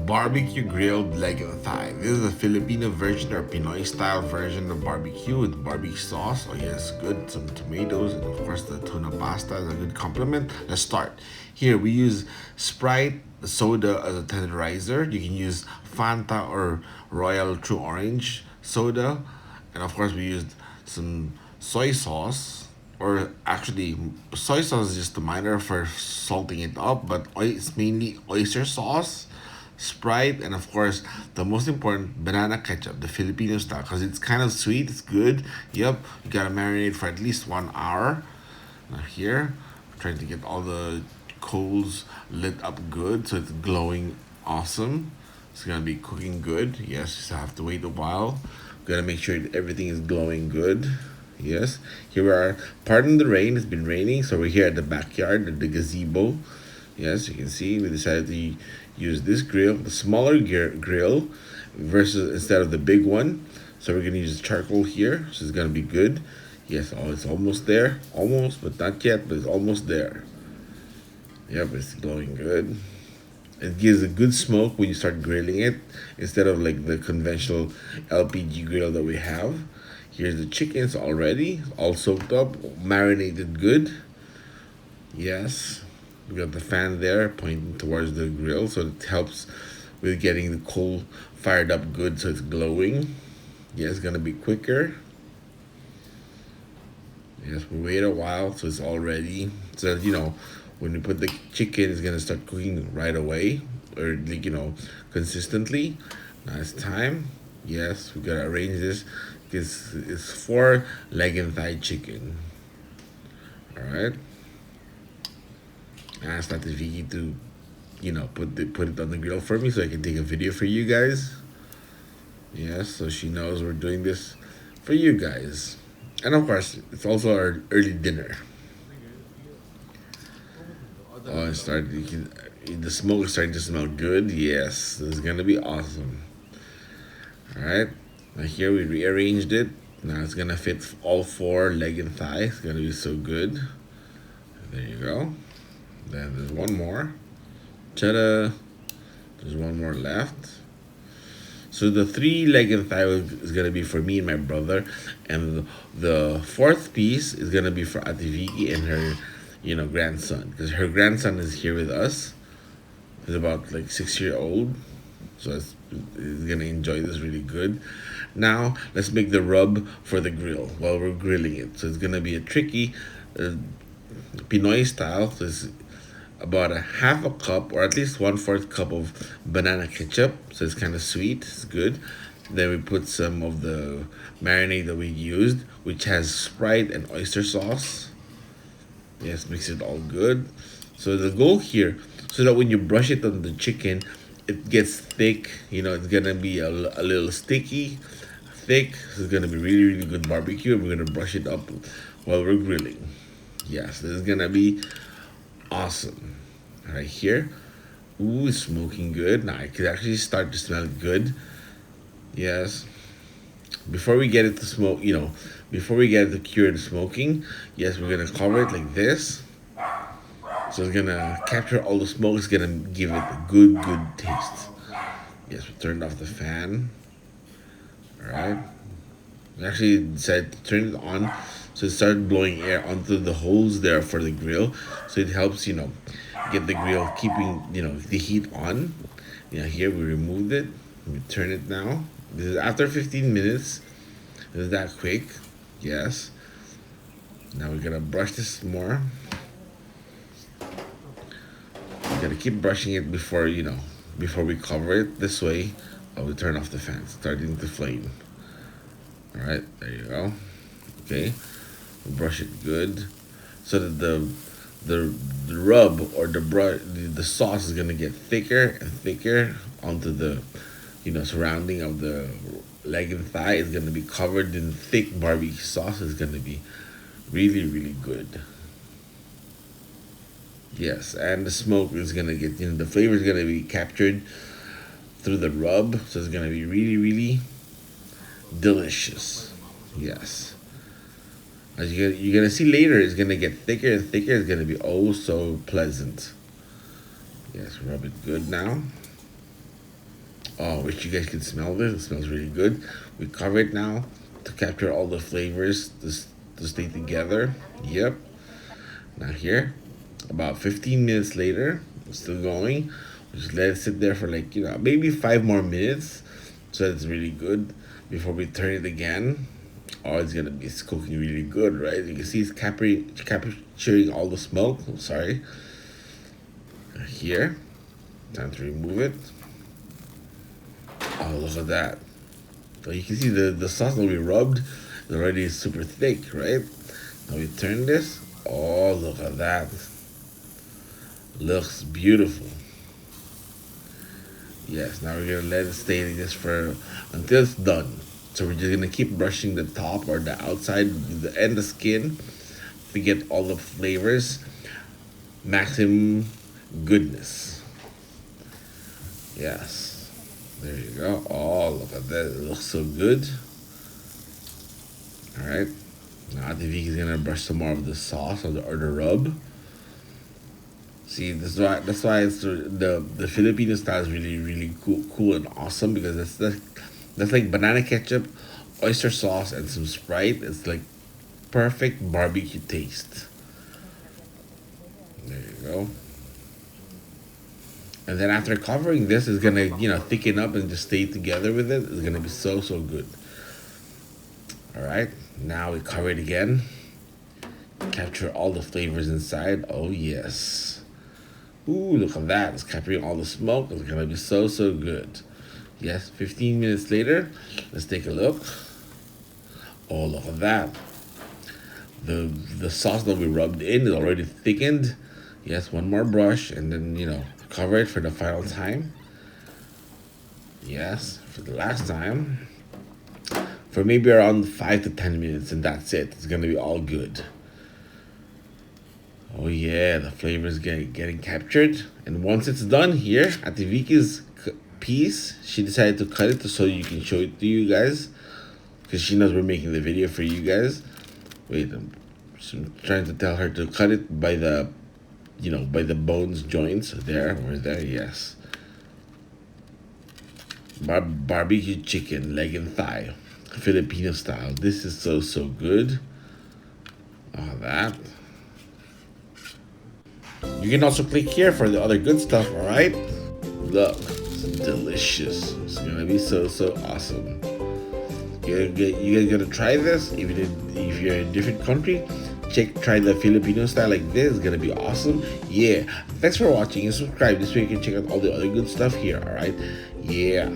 Barbecue grilled leg and thigh. This is a Filipino version or Pinoy style version of barbecue with barbecue sauce. Oh yes, good. Some tomatoes and of course the tuna pasta is a good complement. Let's start. Here we use Sprite Soda as a tenderizer. You can use Fanta or Royal True Orange soda, and of course we used some soy sauce, or actually soy sauce is just a minor for salting it up, but it's mainly oyster sauce, Sprite, and of course the most important, banana ketchup, the Filipino style, because it's kind of sweet, it's good. Yep, you gotta marinate for at least 1 hour. Now here, I'm trying to get all the coals lit up good so it's glowing awesome. It's gonna be cooking good. Yes, just have to wait a while. Gotta make sure everything is glowing good. Yes, here we are. Pardon the rain, it's been raining, so we're here at the backyard, the gazebo. Yes, you can see we decided to use this grill, the smaller grill, versus instead of the big one. So we're gonna use charcoal here, so it's gonna be good. Yes, oh, it's almost there, almost, but not yet, but it's almost there. Yep, it's glowing good. It gives a good smoke when you start grilling it instead of like the conventional LPG grill that we have. Here's the chickens already, all soaked up, marinated good. Yes, we got the fan there pointing towards the grill, so it helps with getting the coal fired up good so it's glowing. Yeah, it's gonna be quicker. Yes, we wait a while so it's all ready. So that, when you put the chicken, it's gonna start cooking right away, or like, consistently. Now it's time. Yes, we gotta arrange this because it's for leg and thigh chicken. All right. I asked Dr. Vicky to, put it on the grill for me so I can take a video for you guys. Yes, so she knows we're doing this for you guys. And of course, it's also our early dinner. Oh, it started. The smoke is starting to smell good. Yes, this is gonna be awesome. All right. Now here we rearranged it. Now it's gonna fit all four leg and thigh. It's gonna be so good. There you go. Then there's one more. Ta-da! There's one more left. So the three leg and thigh is gonna be for me and my brother, and the fourth piece is gonna be for Ate Vicky and her, grandson, because her grandson is here with us. He's about like 6 year old, so he's gonna enjoy this really good. Now let's make the rub for the grill while we're grilling it. So it's gonna be a tricky Pinoy style. So it's about a half a cup or at least 1/4 cup of banana ketchup. So it's kind of sweet. It's good. Then we put some of the marinade that we used, which has Sprite and oyster sauce. Yes, mix it all good. So the goal here, so that when you brush it on the chicken, it gets thick. It's gonna be a little sticky, thick. So it's gonna be really, really good barbecue. And we're gonna brush it up while we're grilling. Yes, this is gonna be awesome. Right here. Ooh, it's smoking good. Now I could actually start to smell good. Yes. Before we get it to smoke, before we get it to cure the smoking, yes, we're gonna cover it like this. So it's gonna capture all the smoke. It's gonna give it a good, good taste. Yes, we turned off the fan. All right. We actually decided to turn it on, so it started blowing air onto the holes there for the grill. So it helps, get the grill keeping, the heat on. Here we removed it. We turn it now. This is after 15 minutes. Is that quick? Yes. Now we're gonna brush this more. We gotta keep brushing it before we cover it. This way, we turn off the fan. It's starting to flame. All right, there you go. Okay, we'll brush it good, so that the rub or the sauce is gonna get thicker and thicker onto the surrounding of the leg and thigh. Is gonna be covered in thick barbecue sauce. Is gonna be really, really good. Yes, and the smoke is gonna get, the flavor is gonna be captured through the rub, so it's gonna be really, really delicious. Yes. As you're gonna see later, it's gonna get thicker and thicker. It's gonna be oh so pleasant. Yes, rub it good now. Oh, wish you guys can smell this. It smells really good. We cover it now to capture all the flavors to stay together. Yep. Now here, about 15 minutes later, it's still going. We just let it sit there for like, maybe 5 more minutes so it's really good before we turn it again. Oh, it's cooking really good, right? You can see it's capturing all the smoke. Oh, sorry. Here, time to remove it. Oh, look at that. So you can see the sauce that we rubbed is already super thick, right? Now we turn this. Oh, look at that. Looks beautiful. Yes, now we're gonna let it stay like this for until it's done. So we're just gonna keep brushing the top or the outside and the skin to get all the flavors, maximum goodness. Yes, there you go. Oh, look at that! It looks so good. All right, now the is gonna brush some more of the sauce or the rub. See, that's why it's the Filipino style is really really cool and awesome because that's like banana ketchup, oyster sauce, and some Sprite. It's like perfect barbecue taste. There you go. And then after covering this, it's gonna thicken up and just stay together with it. It's gonna be so good. All right, now we cover it again. Capture all the flavors inside. Oh yes. Ooh, look at that. It's capturing all the smoke. It's gonna be so good. Yes, 15 minutes later, let's take a look. Oh, look at that. The sauce that we rubbed in is already thickened. Yes, one more brush and then, cover it for the final time. Yes, for the last time. For maybe around 5 to 10 minutes and that's it. It's gonna be all good. Oh yeah, the flavor is getting captured. And once it's done here at the Vicky's piece, she decided to cut it so you can show it to you guys. Because she knows we're making the video for you guys. Wait, I'm trying to tell her to cut it by by the bones joints. There, over there, yes. Barbecue chicken, leg and thigh. Filipino style. This is so good. Oh, that. You can also click here for the other good stuff, alright? Look, it's delicious. It's gonna be so awesome. You guys gonna try this? Even if you're in a different country, try the Filipino style like this. It's gonna be awesome. Yeah. Thanks for watching and subscribe. This way you can check out all the other good stuff here, alright? Yeah.